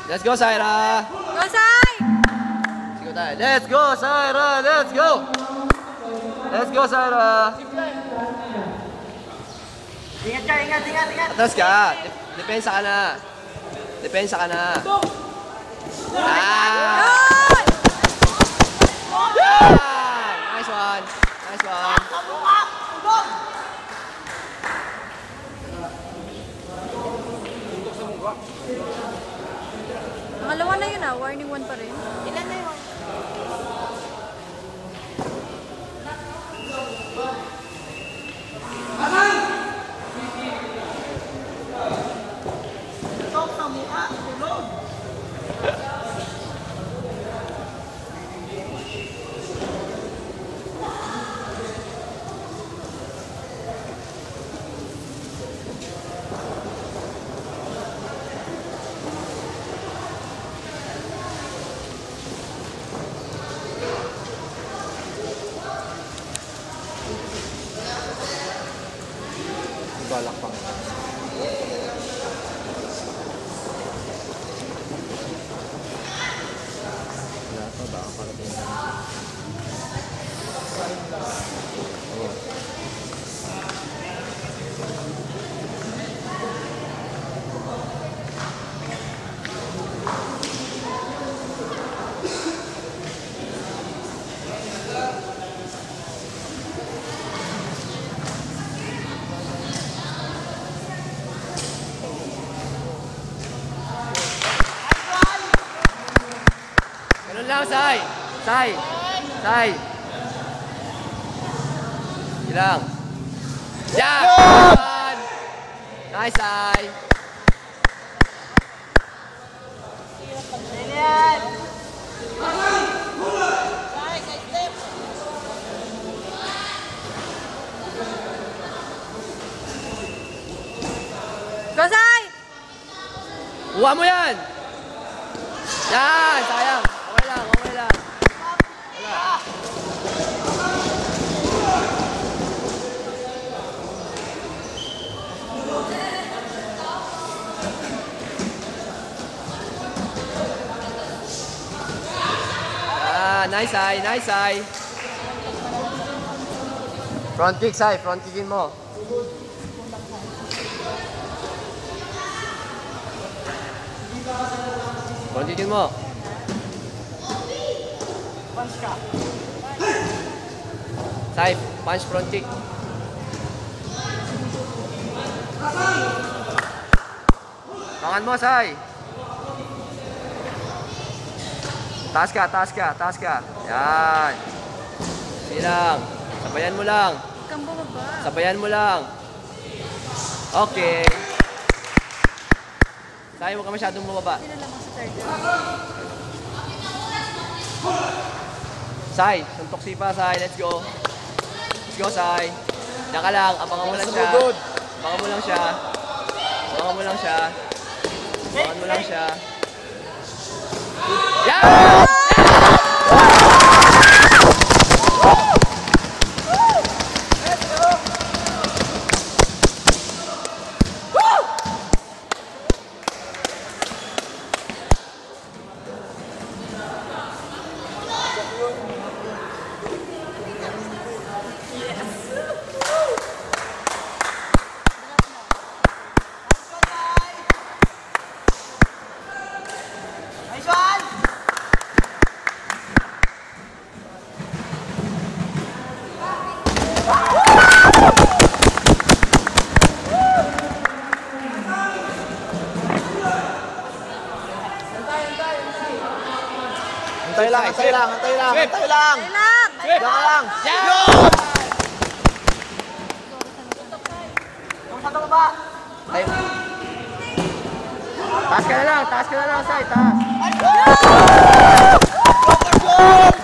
Let's go, Syra! Go, Sai! Let's go, Syra! Let's go! Let's go, Syra! Ingat. Atras ka! Depensa ka na! Depensa ka na! Nice one! Nice one! Pangalawa na yun warning 1 pa rin. Ilan na yun? Tok sa mukha, tulog! Balak pang. Wala pa ba? Parating na. Ganun lang, Sai! Sai! Sai! Ilang. Yan! Nice, Sai! Lilian! Sai, side step! Go, Sai! Kuha mo yan! Yan! Sayang! Okay lang, okay lang. Wala. Nice eye, nice eye. Front kick, Sai. Front kickin mo. Front kickin mo. Punch ka. Sai, punch front kick. Tangan mo, Sai. Taas ka, taas ka, taas ka. Yan. Sige lang. Sabayan mo lang. Huwag kang bumaba. Sabayan mo lang. Okay. Sai, huwag ka masyadong bumaba. Hindi na lang sa third. Sai, suntok sipa, Sai. Let's go. Let's go, Sai. Diyan ka lang. Abangan mo lang siya. Abangan mo lang siya. Abangan mo lang siya. Abangan mo lang siya. Yeah! Antay lang, antay lang, antay lang, antay lang. Kailang! Diyan ka lang. Yeah! Ang sa baba. Taas ka na lang, Sai, taas. Go!